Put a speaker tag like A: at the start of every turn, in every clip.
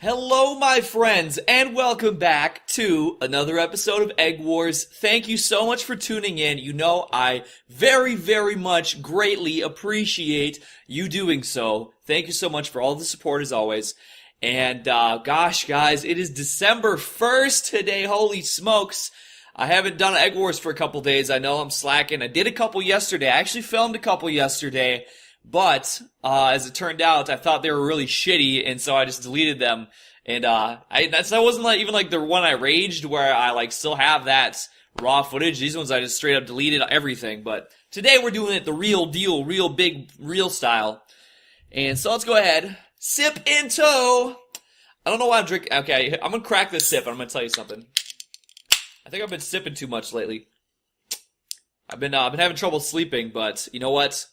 A: Hello, my friends, and welcome back to another episode of Egg Wars. Thank you so much for tuning in. You know, I very much greatly appreciate you doing so. Thank you so much for all the support as always. And, gosh, guys, it is December 1st today. Holy smokes. I haven't done Egg Wars for a couple days. I know I'm slacking. I did a couple yesterday. I actually filmed a couple yesterday. But, as it turned out, I thought they were really shitty, and so I just deleted them. And, that wasn't even the one I raged, where I, still have that raw footage. These ones I just straight up deleted everything. But today we're doing it the real deal, real big, real style. And so let's go ahead. Sip in tow! I don't know why I'm drinking. Okay, I'm gonna crack this sip, and I'm gonna tell you something. I think I've been sipping too much lately. I've been having trouble sleeping, but you know what?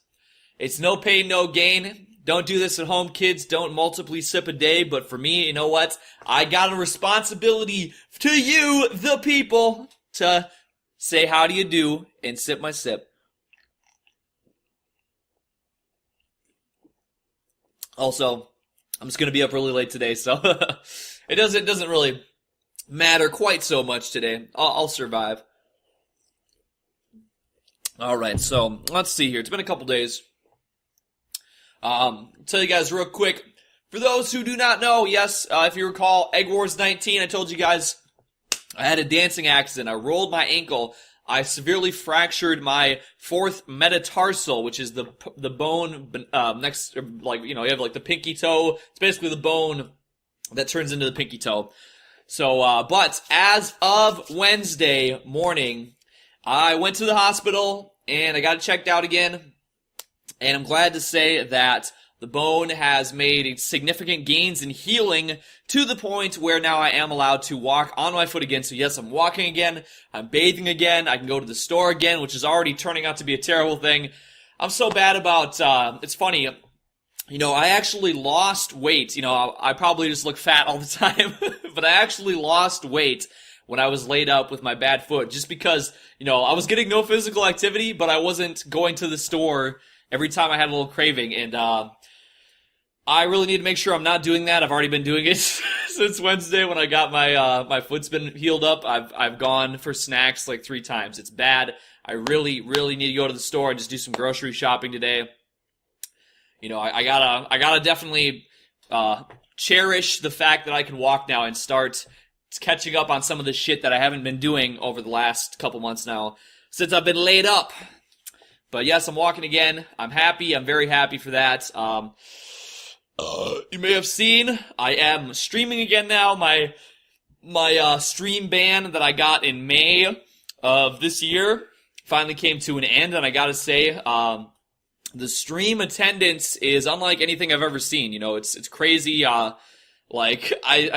A: It's no pain, no gain. Don't do this at home, kids. Don't multiply sip a day. But for me, you know what? I got a responsibility to you, the people, to say how do you do and sip my sip. Also, I'm just gonna be up really late today, so it doesn't really matter quite so much today. I'll survive. All right, so let's see here. It's been a couple days. Tell you guys real quick, for those who do not know, yes, if you recall, Eggwars 19, I told you guys I had a dancing accident. I rolled my ankle. I severely fractured my fourth metatarsal, which is the bone next, you have the pinky toe. It's basically the bone that turns into the pinky toe. So, but as of Wednesday morning, I went to the hospital and I got it checked out again. And I'm glad to say that the bone has made significant gains in healing to the point where now I am allowed to walk on my foot again. So yes, I'm walking again. I'm bathing again. I can go to the store again, which is already turning out to be a terrible thing. I'm so bad about, it's funny, I actually lost weight. I probably just look fat all the time, but I actually lost weight when I was laid up with my bad foot just because, I was getting no physical activity, but I wasn't going to the store every time I had a little craving, and I really need to make sure I'm not doing that. I've already been doing it since Wednesday when I got my foot's been healed up. I've gone for snacks 3 times. It's bad. I really need to go to the store and just do some grocery shopping today. I gotta definitely cherish the fact that I can walk now and start catching up on some of the shit that I haven't been doing over the last couple months now since I've been laid up. But yes, I'm walking again. I'm happy. I'm very happy for that. You may have seen, I am streaming again now. My stream ban that I got in May of this year finally came to an end, and I gotta say, the stream attendance is unlike anything I've ever seen. It's crazy. I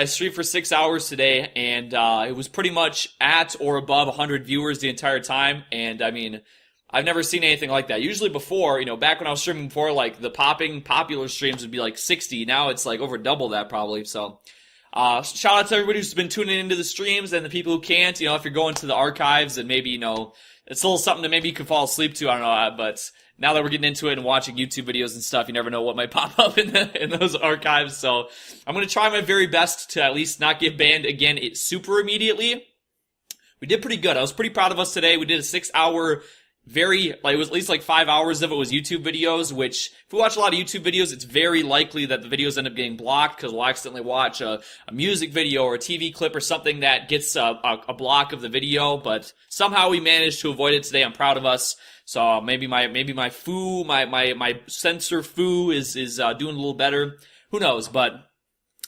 A: streamed for 6 hours today, and it was pretty much at or above 100 viewers the entire time, and I mean, I've never seen anything like that. Usually before, back when I was streaming before, the popular streams would be 60. Now it's over double that probably. So, shout out to everybody who's been tuning into the streams and the people who can't. If you're going to the archives and maybe, it's a little something that maybe you could fall asleep to. I don't know, but now that we're getting into it and watching YouTube videos and stuff, you never know what might pop up in those archives. So, I'm going to try my very best to at least not get banned again super immediately. We did pretty good. I was pretty proud of us today. We did a 6-hour it was at least 5 hours of it was YouTube videos, which, if we watch a lot of YouTube videos, it's very likely that the videos end up getting blocked, because we'll accidentally watch a music video or a TV clip or something that gets a block of the video, but somehow we managed to avoid it today. I'm proud of us. So maybe my censor foo is doing a little better. Who knows, but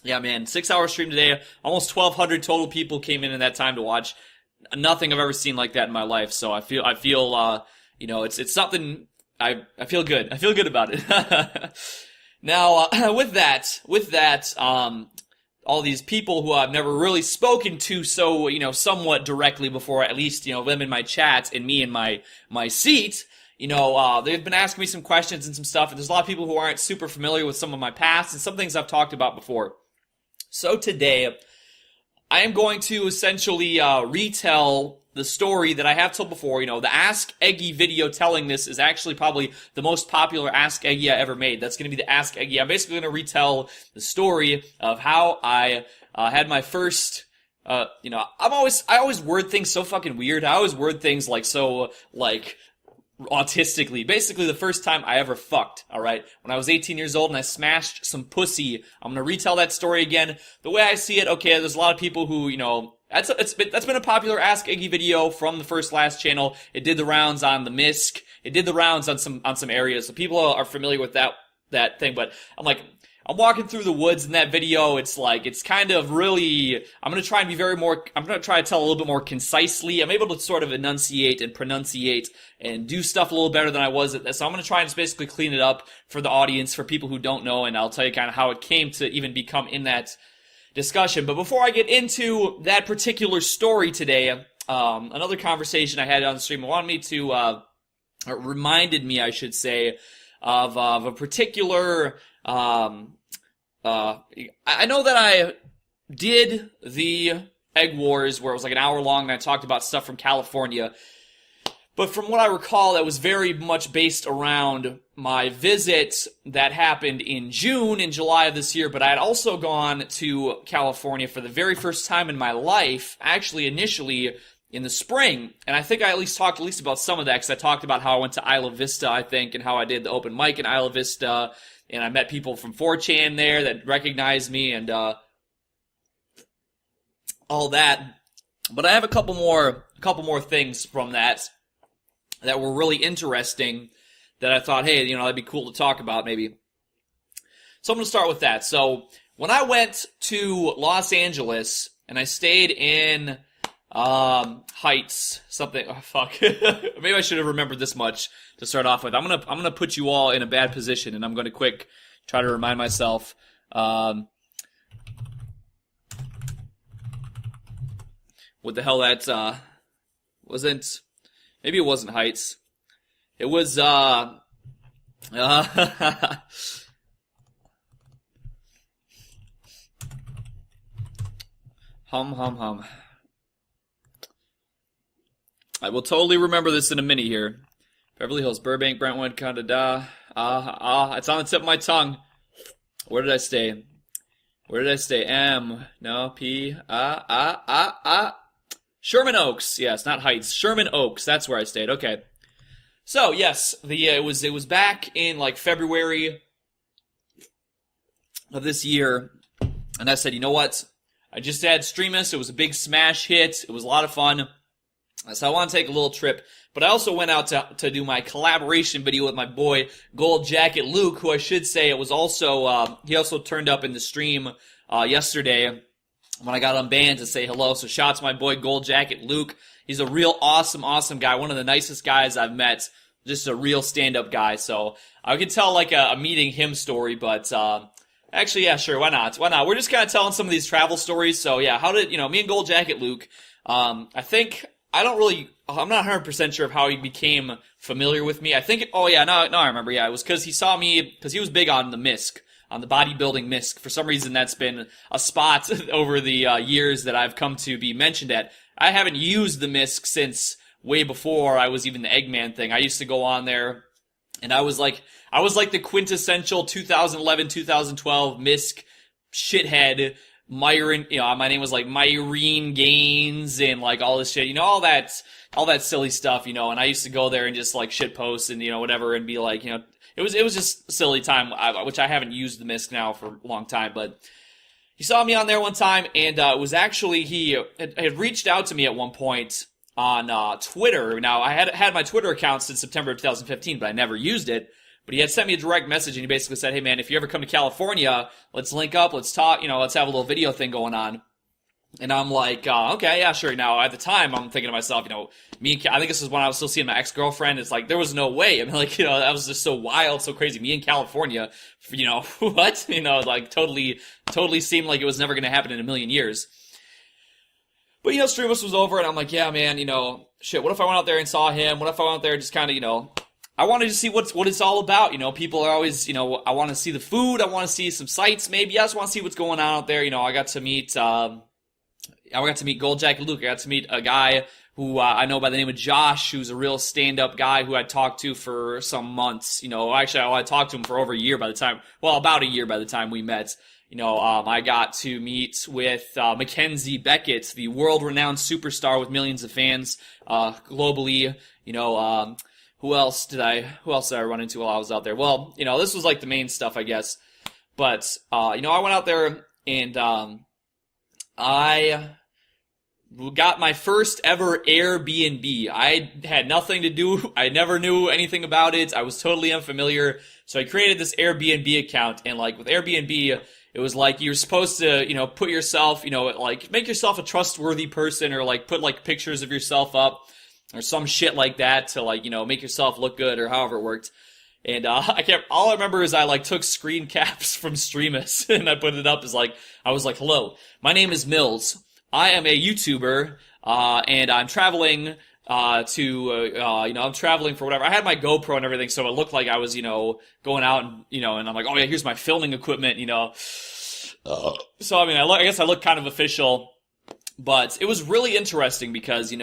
A: yeah, man, 6-hour stream today, almost 1,200 total people came in that time to watch. Nothing I've ever seen like that in my life, so I feel it's something. I feel good. I feel good about it. Now, with that, all these people who I've never really spoken to so, somewhat directly before, at least, them in my chat and me in my seat, they've been asking me some questions and some stuff, and there's a lot of people who aren't super familiar with some of my past and some things I've talked about before. So today, I am going to essentially retell the story that I have told before. The Ask Eggy video telling this is actually probably the most popular Ask Eggy I ever made. That's going to be the Ask Eggy. I'm basically going to retell the story of how I had my first. I always word things so fucking weird. I always word things autistically. Basically, the first time I ever fucked, alright? When I was 18 years old and I smashed some pussy. I'm gonna retell that story again. The way I see it, okay, there's a lot of people who, that's been a popular Ask Iggy video from the First Last channel. It did the rounds on the MISC. It did the rounds on some areas. So people are familiar with that thing, but I'm walking through the woods in that video. It's kind of really, I'm going to try to tell a little bit more concisely. I'm able to sort of enunciate and pronunciate and do stuff a little better than I was at this. So I'm going to try and just basically clean it up for the audience, for people who don't know, and I'll tell you kind of how it came to even become in that discussion. But before I get into that particular story today, another conversation I had on the stream reminded me, I should say, of a particular, I know that I did the Eggwars where it was like an hour long and I talked about stuff from California. But from what I recall, that was very much based around my visit that happened in July of this year. But I had also gone to California for the very first time in my life, actually initially in the spring. And I think I talked about some of that, because I talked about how I went to Isla Vista, I think, and how I did the open mic in Isla Vista. And I met people from 4chan there that recognized me and all that. But I have a couple more things from that were really interesting that I thought, hey, that'd be cool to talk about maybe. So I'm going to start with that. So when I went to Los Angeles and I stayed in Heights, something, oh fuck, maybe I should have remembered this much to start off with. I'm gonna put you all in a bad position, and I'm gonna try to remind myself. What the hell that wasn't? Maybe it wasn't Heights. It was hum hum hum. I will totally remember this in a minute here. Beverly Hills, Burbank, Brentwood, Canada. It's on the tip of my tongue. Where did I stay? P. Sherman Oaks. Yes, not Heights. Sherman Oaks. That's where I stayed. Okay. So yes, it was back in like February of this year, and I said, you know what? I just had Streamus. It was a big smash hit. It was a lot of fun. So I want to take a little trip, but I also went out to do my collaboration video with my boy Gold Jacket Luke, who I should say it was also he also turned up in the stream yesterday when I got unbanned to say hello. So shout out to my boy Gold Jacket Luke. He's a real awesome guy, one of the nicest guys I've met, just a real stand-up guy. So I could tell like a meeting him story, but actually, yeah, sure, why not? We're just kind of telling some of these travel stories. So yeah, how did me and Gold Jacket Luke? I'm not 100% sure of how he became familiar with me. I think, now I remember, yeah, it was because he saw me, because he was big on the MISC, on the bodybuilding MISC. For some reason, that's been a spot over the years that I've come to be mentioned at. I haven't used the MISC since way before I was even the Eggman thing. I used to go on there, and I was like the quintessential 2011, 2012 MISC shithead. Myron, my name was like Myrene Gaines and like all this shit, all that silly stuff, and I used to go there and just like shit post and, whatever, and be like, it was just silly time, which I haven't used the MISC now for a long time, but he saw me on there one time, and it was actually, he had reached out to me at one point on Twitter. Now, I had my Twitter account since September of 2015, but I never used it. But he had sent me a direct message, and he basically said, hey man, if you ever come to California, let's link up, let's talk, let's have a little video thing going on. And I'm like, okay, yeah, sure. Now, at the time, I'm thinking to myself, I think this is when I was still seeing my ex-girlfriend. It's like, there was no way. I mean, like, that was just so wild, so crazy. Me in California, what? Like, totally seemed like it was never going to happen in a million years. But, Streamus was over, and I'm like, yeah, man, shit, what if I went out there and saw him? What if I went out there and just kind of, I wanted to see what it's all about. People are always, I want to see the food. I want to see some sights. Maybe I just want to see what's going on out there. I got to meet Gold Jacket Luke. I got to meet a guy who I know by the name of Josh, who's a real stand-up guy who I talked to for some months. Actually, I talked to him for over a year about a year by the time we met. I got to meet with Mackenzie Beckett, the world-renowned superstar with millions of fans globally. Who else did I run into while I was out there? Well, this was like the main stuff, I guess. But I went out there and I got my first ever Airbnb. I had nothing to do. I never knew anything about it. I was totally unfamiliar. So I created this Airbnb account, and like with Airbnb, it was like you're supposed to, put yourself, like make yourself a trustworthy person, or like put like pictures of yourself up or some shit like that to like, make yourself look good, or however it worked. And all I remember is I like took screen caps from Streamus and I put it up as like, I was like, hello, my name is Mills. I am a YouTuber, and I'm traveling, I'm traveling for whatever. I had my GoPro and everything, so it looked like I was, going out and, and I'm like, oh yeah, here's my filming equipment, So, I mean, I guess I look kind of official, but it was really interesting because,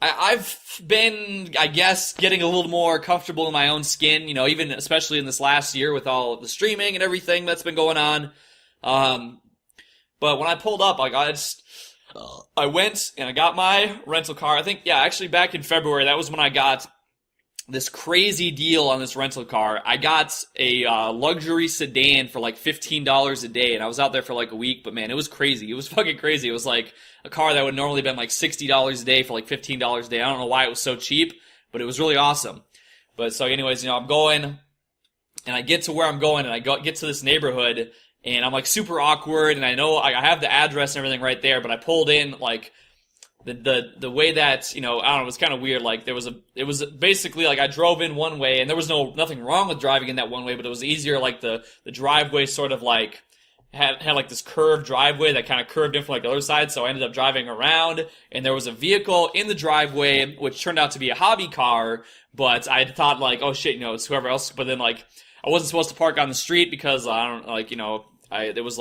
A: I've been, I guess, getting a little more comfortable in my own skin, even especially in this last year with all the streaming and everything that's been going on. But when I pulled up, like, I went and I got my rental car. I think, actually back in February, that was when I got this crazy deal on this rental car. I got a luxury sedan for like $15 a day, and I was out there for like a week, but man, it was crazy. It was fucking crazy. It was like a car that would normally been like $60 a day for like $15 a day. I don't know why it was so cheap, but it was really awesome. But so anyways, I'm going, and I get to where I'm going, and I get to this neighborhood, and I'm like super awkward, and I know I have the address and everything right there, but I pulled in like the way that, I don't know, it was kind of weird. Like it was basically like I drove in one way, and there was nothing wrong with driving in that one way, but it was easier. Like the driveway sort of like had like this curved driveway that kind of curved in from like the other side. So I ended up driving around, and there was a vehicle in the driveway, which turned out to be a hobby car. But I thought like, oh shit, it's whoever else. But then like I wasn't supposed to park on the street because I don't like, there was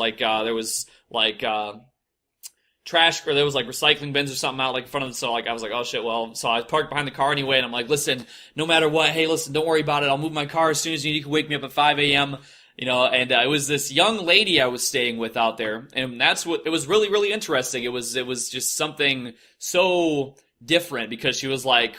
A: trash, or there was like recycling bins or something out like in front of the, so like I was like, oh shit, well, so I parked behind the car anyway, and I'm like, listen, no matter what, hey, listen, don't worry about it, I'll move my car as soon as you can wake me up at 5 a.m., and it was this young lady I was staying with out there, and it was really, really interesting. It was just something so different, because she was like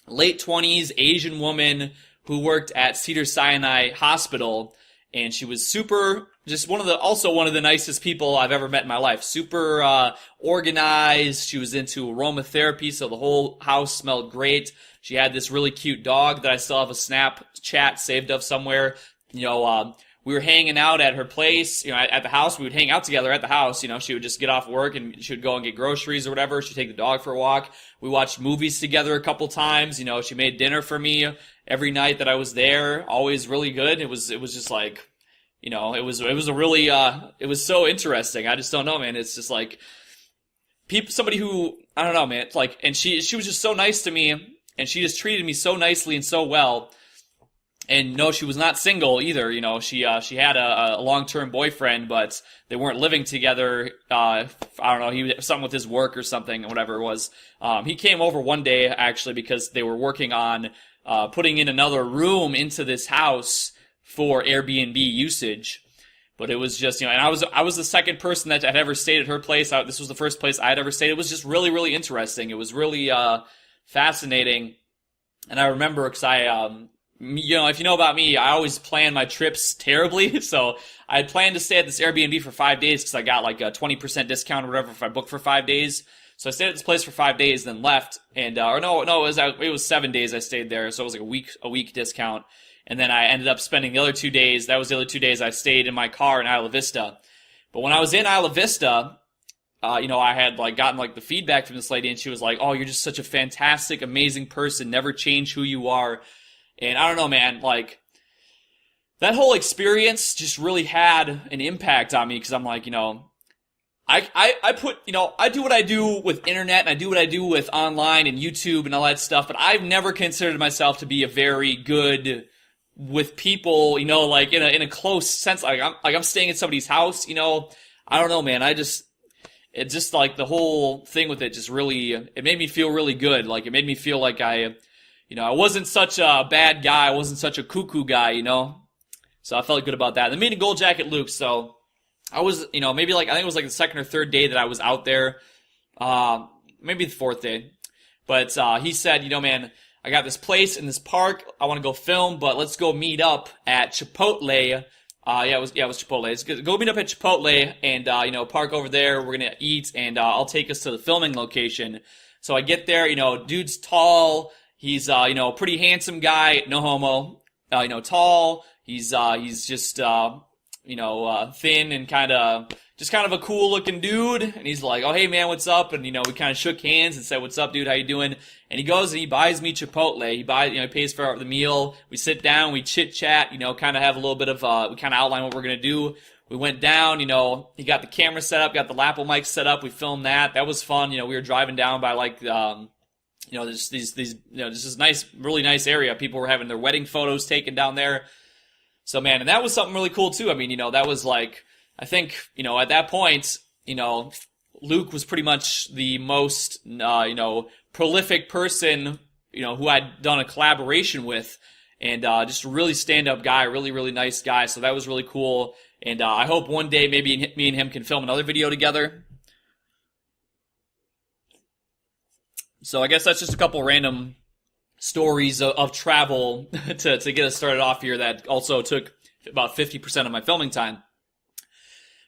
A: late 20s, Asian woman who worked at Cedars-Sinai Hospital, and she was just one of the nicest people I've ever met in my life. Super organized. She was into aromatherapy, so the whole house smelled great. She had this really cute dog that I still have a Snapchat saved of somewhere. We were hanging out at her place, at the house. We would hang out together at the house. She would just get off work and she would go and get groceries or whatever. She'd take the dog for a walk. We watched movies together a couple times. She made dinner for me every night that I was there. Always really good. It was just like, it was a really, it was so interesting. I just don't know, man. It's just like somebody who, I don't know, man. It's like, and she was just so nice to me, and she just treated me so nicely and so well. And no, she was not single either. She had a long-term boyfriend, but they weren't living together. I don't know. He was something with his work or something, whatever it was. He came over one day actually because they were working on, putting in another room into this house for Airbnb usage. But it was just, and I was the second person that had ever stayed at her place. This was the first place I had ever stayed. It was just really, really interesting. It was really fascinating. And I remember, because if you know about me, I always plan my trips terribly. So I had planned to stay at this Airbnb for 5 days because I got like a 20% discount or whatever if I book for 5 days. So I stayed at this place for 5 days, then left. And it was 7 days I stayed there. So it was like a week discount. And then I ended up spending the other 2 days. That was the other 2 days I stayed in my car in Isla Vista. But when I was in Isla Vista, I had like gotten like the feedback from this lady, and she was like, "Oh, you're just such a fantastic, amazing person. Never change who you are." And I don't know, man. Like that whole experience just really had an impact on me, because I'm like, I do what I do with internet, and I do what I do with online and YouTube and all that stuff. But I've never considered myself to be a very good with people, like in a close sense, like I'm staying at somebody's house, I don't know, man. it just like the whole thing with it just really, it made me feel really good. Like it made me feel like I wasn't such a bad guy. I wasn't such a cuckoo guy, So I felt good about that. And then meeting Gold Jacket Luke. So I was, maybe like, I think it was like the second or third day that I was out there. Maybe the fourth day. But he said, man, I got this place in this park. I want to go film, but let's go meet up at Chipotle. It was Chipotle. Let's go meet up at Chipotle and, park over there. We're going to eat and, I'll take us to the filming location. So I get there, dude's tall. He's, pretty handsome guy. No homo. Tall. He's just, thin and kind of a cool looking dude. And he's like, oh, hey man, what's up? And, we kind of shook hands and said, what's up, dude? How you doing? And he goes and he buys me Chipotle. He pays for the meal. We sit down, we chit chat, kind of have a little bit of, we kind of outline what we're going to do. We went down, he got the camera set up, got the lapel mic set up. We filmed that. That was fun. We were driving down by like, there's this nice, really nice area. People were having their wedding photos taken down there. So man, and that was something really cool too. I mean, that was like, I think, at that point, Luke was pretty much the most, prolific person, who I'd done a collaboration with, and just a really stand-up guy, really, really nice guy. So that was really cool. And I hope one day maybe me and him can film another video together. So I guess that's just a couple random stories of travel to get us started off here that also took about 50% of my filming time.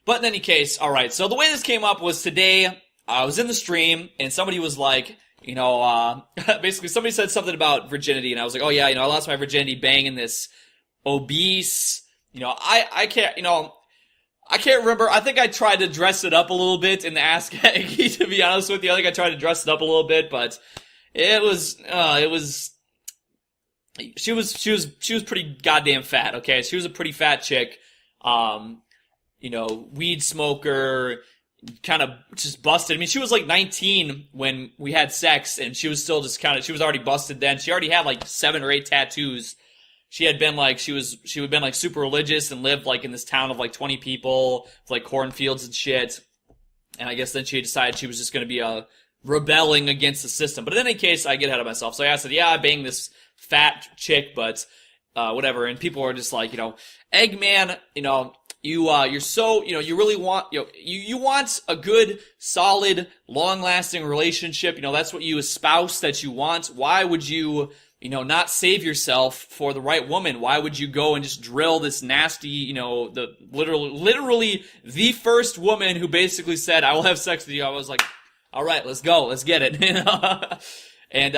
A: But in any case, alright, so the way this came up was today, I was in the stream, and somebody was like, basically somebody said something about virginity, and I was like, oh yeah, I lost my virginity banging this obese, I can't, I can't remember. I think I tried to dress it up a little bit in the Ask Eggy, to be honest with you. I think I tried to dress it up a little bit, but it was, she was pretty goddamn fat, okay? She was a pretty fat chick, weed smoker, kind of just busted. I mean, she was like 19 when we had sex, and she was still just she was already busted then. She already had like 7 or 8 tattoos. She had been like, she had been like super religious and lived like in this town of like 20 people, with like cornfields and shit. And I guess then she decided she was just going to be rebelling against the system. But in any case, I get ahead of myself. So I said, yeah, I banged this fat chick, but whatever. And people are just like, Eggman, you're so, you really want, you want a good, solid, long-lasting relationship. That's what you espouse that you want. Why would you, not save yourself for the right woman? Why would you go and just drill this nasty, the literally the first woman who basically said, I will have sex with you. I was like, all right, let's go. Let's get it. And,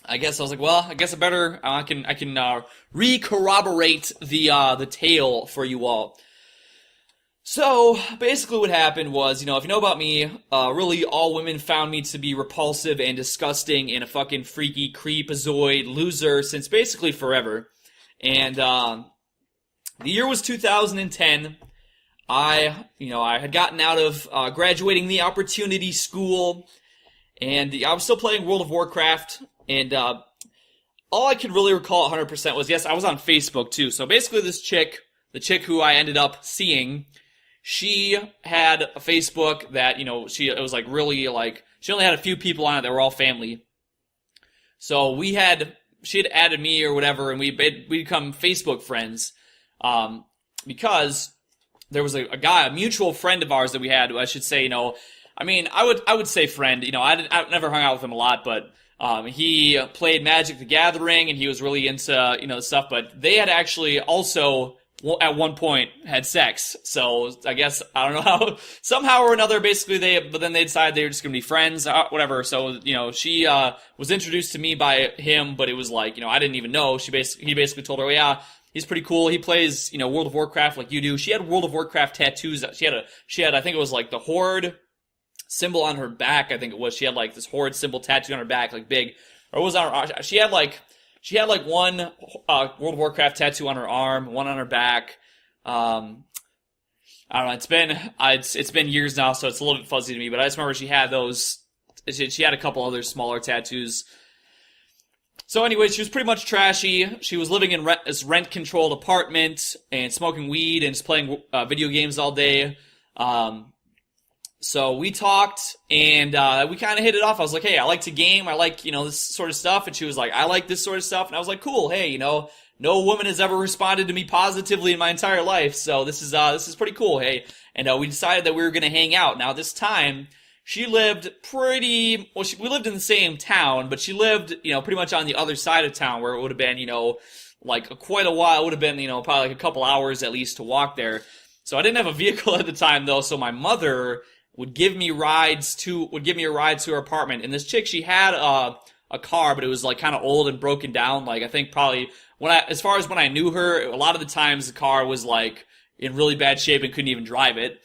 A: I guess I was like, well, I guess I can re-corroborate the tale for you all. So, basically what happened was, if you know about me, really all women found me to be repulsive and disgusting and a fucking freaky creepazoid loser since basically forever. And, the year was 2010. I had gotten out of, graduating the Opportunity School, and I was still playing World of Warcraft, and, all I could really recall 100% was, yes, I was on Facebook too. So basically this chick, the chick who I ended up seeing, she had a Facebook that, it was like really like, she only had a few people on it that were all family. So she had added me or whatever, and we become Facebook friends, because there was a guy, a mutual friend of ours that we had, I should say, I would say friend, I never hung out with him a lot, but, he played Magic the Gathering, and he was really into, stuff, but they had actually also, at one point, had sex. So, I guess, I don't know how, somehow or another, basically but then they decided they were just gonna be friends, whatever. So, she, was introduced to me by him, but it was like, I didn't even know. He basically told her, oh yeah, he's pretty cool. He plays, World of Warcraft like you do. She had World of Warcraft tattoos. She had, I think it was like the Horde symbol on her back, I think it was. She had like this Horde symbol tattooed on her back, like big. Or it was on her, she had like one World of Warcraft tattoo on her arm, one on her back. I don't know, it's been years now, so it's a little bit fuzzy to me, but I just remember she had those, she had a couple other smaller tattoos. So anyway, she was pretty much trashy. She was living in this rent-controlled apartment and smoking weed and just playing video games all day. So we talked, and we kind of hit it off. I was like, hey, I like to game. I like, this sort of stuff. And she was like, I like this sort of stuff. And I was like, cool. Hey, no woman has ever responded to me positively in my entire life. So this is pretty cool. Hey. And we decided that we were going to hang out. Now, this time, she lived we lived in the same town, but she lived, pretty much on the other side of town where it would have been, like quite a while. It would have been, probably like a couple hours at least to walk there. So I didn't have a vehicle at the time though, so my mother would give me a ride to her apartment. And this chick, she had a car, but it was like kind of old and broken down. Like I think probably as far as when I knew her, a lot of the times the car was like in really bad shape and couldn't even drive it.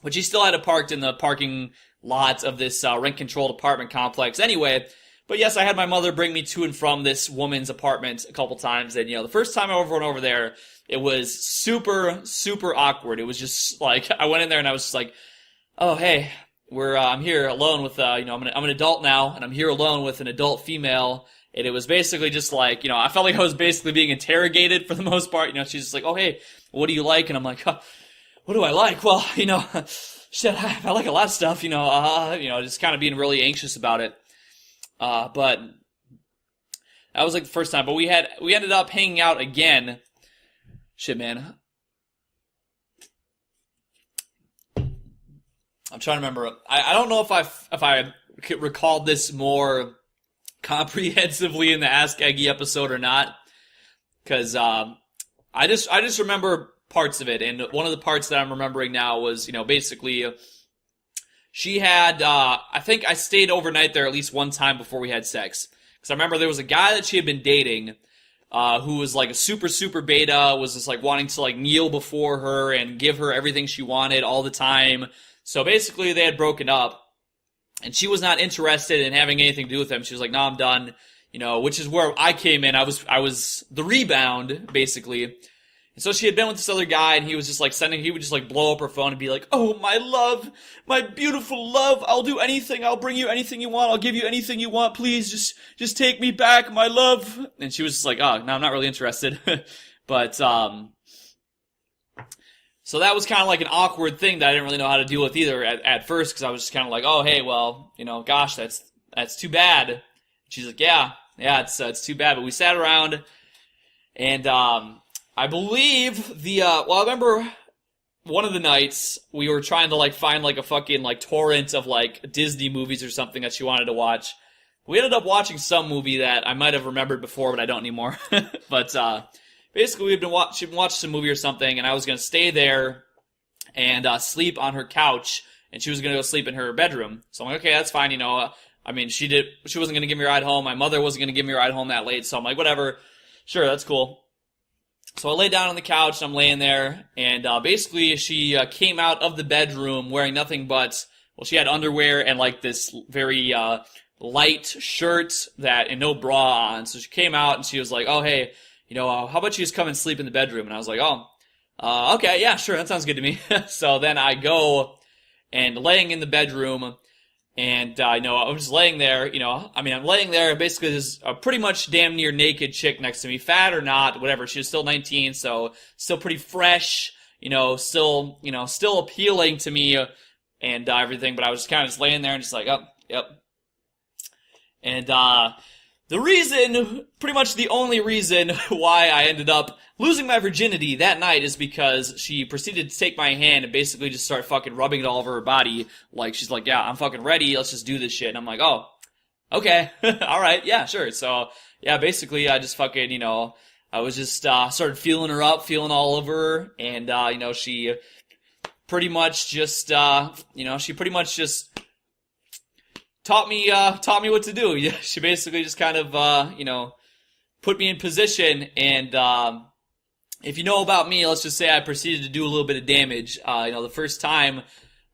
A: But she still had it parked in the parking lot of this rent-controlled apartment complex. Anyway, but yes, I had my mother bring me to and from this woman's apartment a couple times. And, the first time I went over there, it was super, super awkward. It was just like, I went in there and I was just like, oh, hey, I'm here alone with, I'm an adult now, and I'm here alone with an adult female. And it was basically just like, I felt like I was basically being interrogated for the most part. She's just like, oh, hey, what do you like? And I'm like, what do I like? Well, shit, I like a lot of stuff, just kind of being really anxious about it. But that was like the first time. But we ended up hanging out again. Shit, man. I'm trying to remember. I don't know if I recalled this more comprehensively in the Ask Eggy episode or not, because I just remember parts of it, and one of the parts that I'm remembering now was, basically, she had, I think I stayed overnight there at least one time before we had sex, because I remember there was a guy that she had been dating, who was like a super, super beta, was just like wanting to like kneel before her and give her everything she wanted all the time. So basically they had broken up, and she was not interested in having anything to do with him. She was like, no, I'm done, which is where I came in. I was the rebound, basically. And so she had been with this other guy, and he was just like he would just like blow up her phone and be like, oh, my love, my beautiful love, I'll do anything, I'll bring you anything you want, I'll give you anything you want, please, just take me back, my love. And she was just like, oh, no, I'm not really interested. But, so that was kind of like an awkward thing that I didn't really know how to deal with either at first, because I was just kind of like, oh, hey, well, gosh, that's too bad. She's like, yeah, it's too bad. But we sat around, and I believe I remember one of the nights we were trying to like find like a fucking like torrent of like Disney movies or something that she wanted to watch. We ended up watching some movie that I might have remembered before, but I don't anymore. But basically, she'd watched some movie or something, and I was going to stay there and sleep on her couch, and she was going to go sleep in her bedroom. So I'm like, okay, that's fine, she wasn't going to give me a ride home. My mother wasn't going to give me a ride home that late, so I'm like, whatever, sure, that's cool. So I lay down on the couch, and I'm laying there, and basically she came out of the bedroom wearing nothing but, she had underwear and like this very light shirt and no bra on. So she came out, and she was like, oh, hey, how about you just come and sleep in the bedroom? And I was like, oh, okay, yeah, sure, that sounds good to me. So then I go and laying in the bedroom, and I'm just laying there, I'm laying there, and basically there's a pretty much damn near naked chick next to me, fat or not, whatever. She was still 19, so still pretty fresh, still appealing to me and everything, but I was just kind of just laying there and just like, oh, yep. And pretty much the only reason why I ended up losing my virginity that night is because she proceeded to take my hand and basically just start fucking rubbing it all over her body. Like, she's like, yeah, I'm fucking ready, let's just do this shit. And I'm like, oh, okay, alright, yeah, sure. So, yeah, basically I just fucking, I was just, started feeling her up, feeling all over her, and, she pretty much just, taught me what to do. She basically just kind of, put me in position, and, if you know about me, let's just say I proceeded to do a little bit of damage. The first time,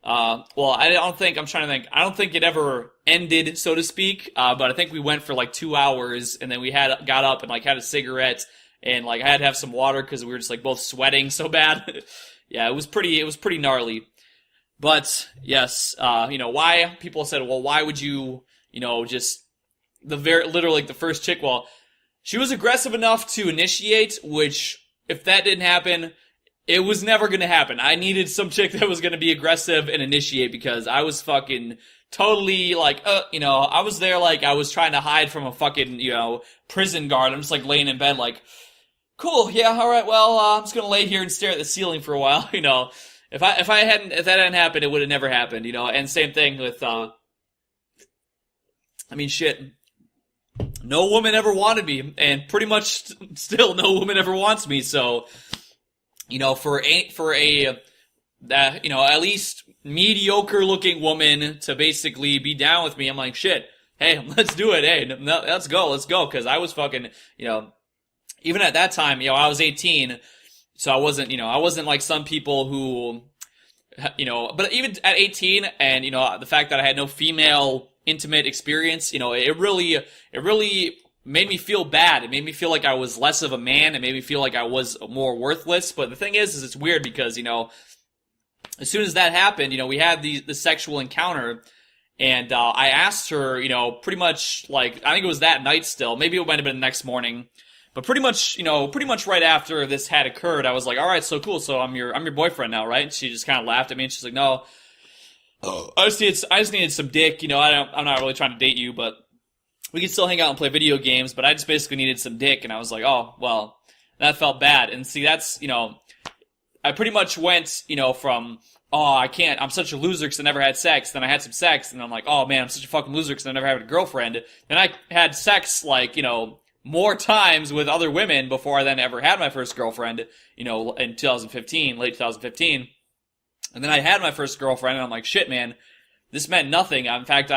A: I don't think it ever ended, so to speak, but I think we went for like 2 hours, and then we got up and like had a cigarette, and like I had to have some water because we were just like both sweating so bad. Yeah, it was pretty gnarly. But yes, why people said, well, why would you, just literally like the first chick? Well, she was aggressive enough to initiate, which if that didn't happen, it was never gonna happen. I needed some chick that was gonna be aggressive and initiate because I was fucking totally like, I was there like I was trying to hide from a fucking, prison guard. I'm just like laying in bed like, cool, yeah, alright, well, I'm just gonna lay here and stare at the ceiling for a while, If that hadn't happened, it would have never happened, and same thing with, shit. No woman ever wanted me, and pretty much still no woman ever wants me, so, at least mediocre looking woman to basically be down with me, I'm like, shit, hey, let's do it, hey, no, let's go, cause I was fucking, even at that time, I was 18, so I wasn't like some people who, but even at 18 and, the fact that I had no female intimate experience, it really made me feel bad. It made me feel like I was less of a man. It made me feel like I was more worthless. But the thing is it's weird because, as soon as that happened, we had the sexual encounter and, I asked her, pretty much like, I think it was that night still. Maybe it might have been the next morning. But pretty much right after this had occurred, I was like, all right, so cool. So I'm your boyfriend now, right? And she just kind of laughed at me and she's like, no, I just needed some dick. I'm not really trying to date you, but we can still hang out and play video games. But I just basically needed some dick. And I was like, oh, well, that felt bad. And see, that's, I pretty much went, from, oh, I can't, I'm such a loser because I never had sex. Then I had some sex and I'm like, oh man, I'm such a fucking loser because I never had a girlfriend. Then I had sex like, more times with other women before I then ever had my first girlfriend, in 2015, late 2015. And then I had my first girlfriend and I'm like, shit, man, this meant nothing. In fact,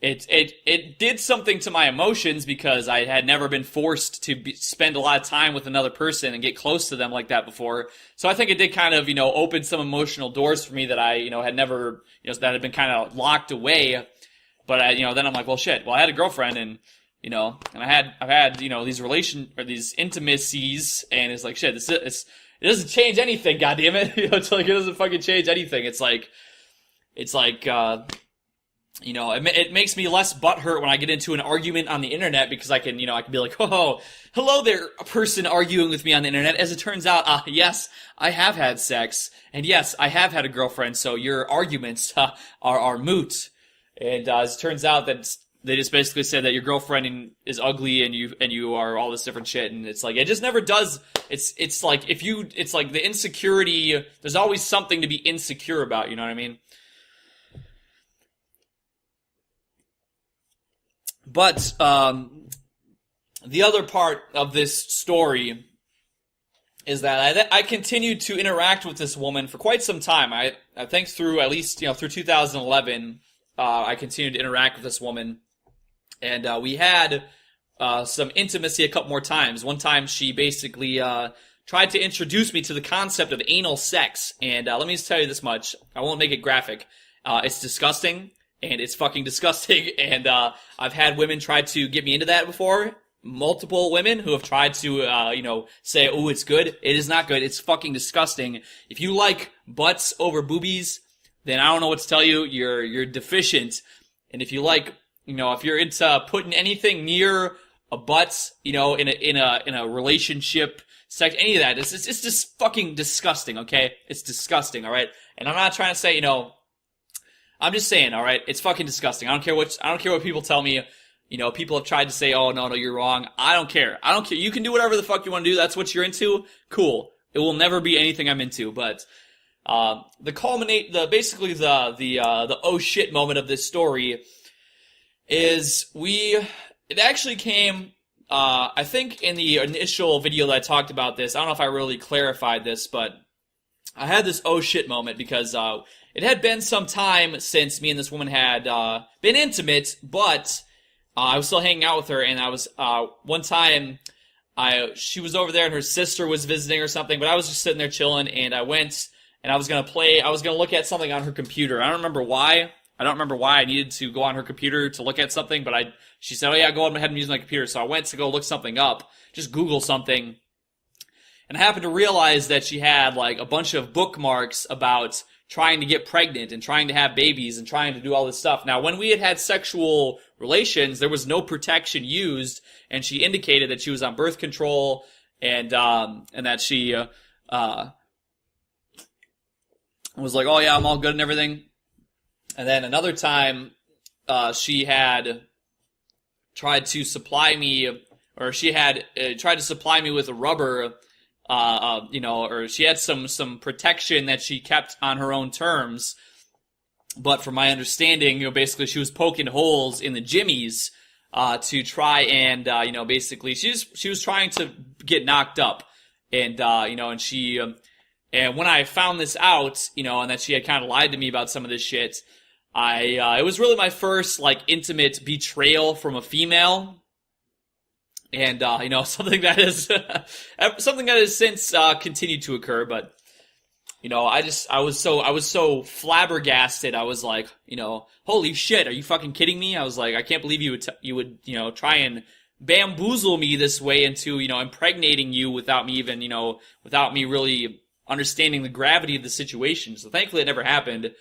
A: it did something to my emotions because I had never been forced to spend a lot of time with another person and get close to them like that before. So I think it did kind of, open some emotional doors for me that I, had never, that had been kind of locked away. But then I'm like, well, shit, well, I had a girlfriend and, and I've had, these intimacies and it's like, shit, it doesn't change anything, goddammit. It's like, it doesn't fucking change anything. It's like, it makes me less butthurt when I get into an argument on the internet because I can be like, oh, hello there, a person arguing with me on the internet. As it turns out, yes, I have had sex and yes, I have had a girlfriend. So your arguments, are moot. And, as it turns out that they just basically said that your girlfriend is ugly and you are all this different shit. And it's like, it just never does. It's like, it's like the insecurity, there's always something to be insecure about, you know what I mean? But, the other part of this story is that I continued to interact with this woman for quite some time. I think through at least, through 2011, I continued to interact with this woman. And we had some intimacy a couple more times. One time she basically tried to introduce me to the concept of anal sex. And let me just tell you this much. I won't make it graphic. It's disgusting. And it's fucking disgusting. And I've had women try to get me into that before. Multiple women who have tried to, say, oh, it's good. It is not good. It's fucking disgusting. If you like butts over boobies, then I don't know what to tell you. You're deficient. And if you like, if you're into putting anything near a butt, in a relationship, sex, any of that, it's just fucking disgusting, okay? It's disgusting, alright? And I'm not trying to say, I'm just saying, alright? It's fucking disgusting. I don't care what people tell me. People have tried to say, oh, no, you're wrong. I don't care. You can do whatever the fuck you want to do. That's what you're into. Cool. It will never be anything I'm into, but basically the oh shit moment of this story is it actually came, I think in the initial video that I talked about this, I don't know if I really clarified this, but I had this oh shit moment because, it had been some time since me and this woman had, been intimate, but, I was still hanging out with her and I was, one time, she was over there and her sister was visiting or something, but I was just sitting there chilling and I went and I was gonna look at something on her computer. I don't remember why I needed to go on her computer to look at something, but she said, oh yeah, go ahead and use my computer. So I went to go look something up, just Google something. And I happened to realize that she had like a bunch of bookmarks about trying to get pregnant and trying to have babies and trying to do all this stuff. Now, when we had sexual relations, there was no protection used, and she indicated that she was on birth control and that she, was like, oh yeah, I'm all good and everything. And then another time, she had tried to supply me, or she had tried to supply me with a rubber, or she had some protection that she kept on her own terms. But from my understanding, basically she was poking holes in the jimmies to try and, basically she was trying to get knocked up, and and she. And when I found this out, and that she had kind of lied to me about some of this shit, it was really my first, intimate betrayal from a female. And, something that has since, continued to occur, but, I was so flabbergasted. I was like, holy shit, are you fucking kidding me? I was like, I can't believe you would try and bamboozle me this way into, impregnating you without me even, without me really understanding the gravity of the situation. So thankfully it never happened.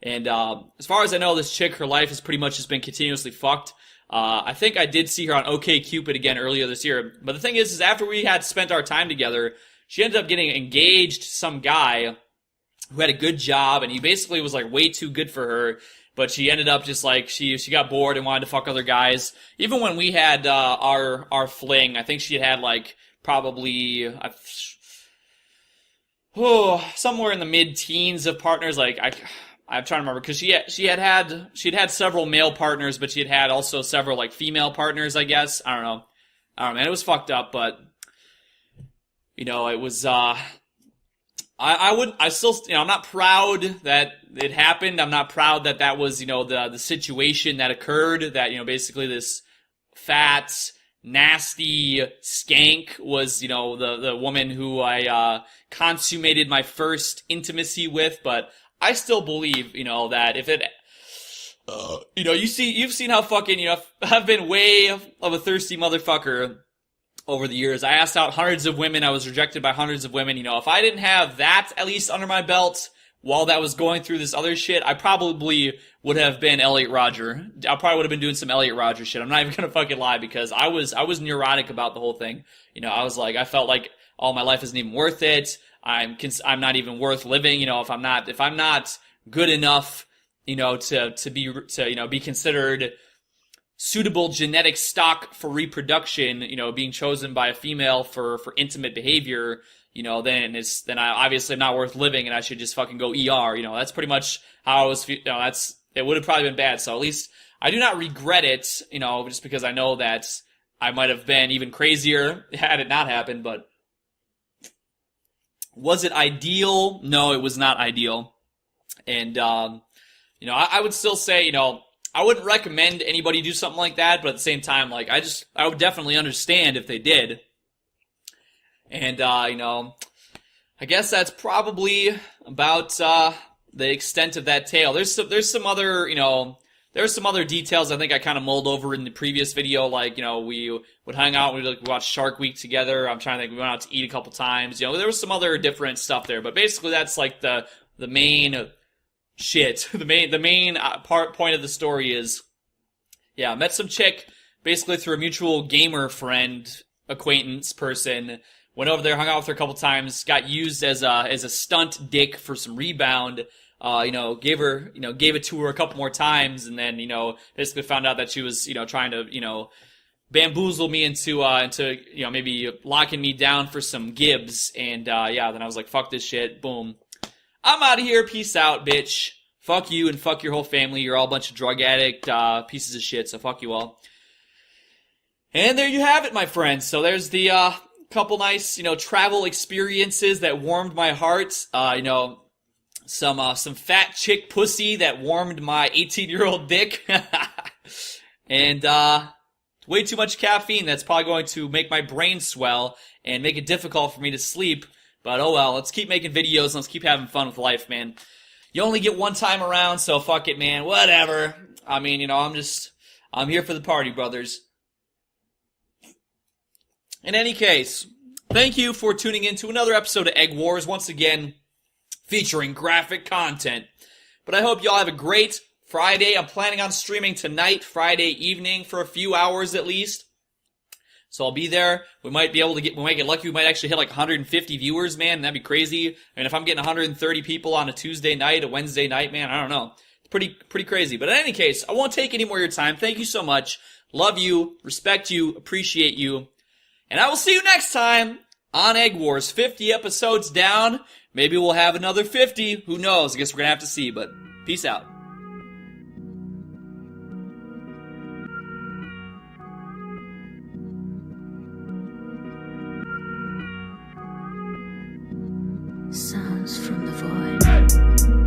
A: And as far as I know, this chick, her life has pretty much just been continuously fucked. I think I did see her on OkCupid again earlier this year. But the thing is after we had spent our time together, she ended up getting engaged to some guy who had a good job, and he basically was way too good for her. But she ended up just she got bored and wanted to fuck other guys. Even when we had our fling, I think she had probably somewhere in the mid-teens of partners. I'm trying to remember, because she'd had several male partners, but she had also several female partners, I guess. I don't know, man. It was fucked up, but it was. I still, I'm not proud that it happened. I'm not proud that was, the situation that occurred. That basically this fat, nasty skank was, the woman who I consummated my first intimacy with. But I still believe, that if it, you've seen how fucking, I've been way of a thirsty motherfucker over the years. I asked out hundreds of women. I was rejected by hundreds of women. If I didn't have that at least under my belt while that was going through this other shit, I probably would have been Elliot Rodger. I probably would have been doing some Elliot Rodger shit. I'm not even gonna fucking lie, because I was neurotic about the whole thing. I was like, I felt like all my life isn't even worth it. I'm not even worth living. If I'm not good enough, to be considered suitable genetic stock for reproduction, being chosen by a female for intimate behavior, then I obviously am not worth living, and I should just fucking go ER. That's pretty much how I was. It would have probably been bad. So at least I do not regret it. Just because I know that I might have been even crazier had it not happened. But was it ideal? No, it was not ideal. And I would still say, I wouldn't recommend anybody do something like that, but at the same time, I would definitely understand if they did. And, I guess that's probably about, the extent of that tale. There's some other, there's some other details I think I kind of mulled over in the previous video, we would hang out, we'd watch Shark Week together. I'm trying to think, we went out to eat a couple times, there was some other different stuff there, but basically that's the main shit. The main point of the story is, I met some chick basically through a mutual gamer friend, acquaintance person. Went over there, hung out with her a couple times, got used as a stunt dick for some rebound. Gave it to her a couple more times, and then basically found out that she was trying to bamboozle me into maybe locking me down for some gibs. And then I was like, fuck this shit. Boom. I'm out of here. Peace out, bitch. Fuck you and fuck your whole family. You're all a bunch of drug addict pieces of shit, so fuck you all. And there you have it, my friends. So there's the couple nice, travel experiences that warmed my heart. Some fat chick pussy that warmed my 18-year-old dick. And way too much caffeine that's probably going to make my brain swell and make it difficult for me to sleep. But oh well, let's keep making videos and let's keep having fun with life, man. You only get one time around, so fuck it, man. Whatever. I mean, I'm here for the party, brothers. In any case, thank you for tuning in to another episode of Eggwars, once again, featuring graphic content. But I hope y'all have a great Friday. I'm planning on streaming tonight, Friday evening, for a few hours at least. So I'll be there. We might get lucky. We might actually hit like 150 viewers, man. That'd be crazy. I mean, if I'm getting 130 people on a Tuesday night, a Wednesday night, man, I don't know. It's pretty crazy. But in any case, I won't take any more of your time. Thank you so much. Love you, respect you, appreciate you. And I will see you next time on Eggwars. 50 episodes down. Maybe we'll have another 50. Who knows? I guess we're gonna have to see, but peace out.
B: Sounds from the void.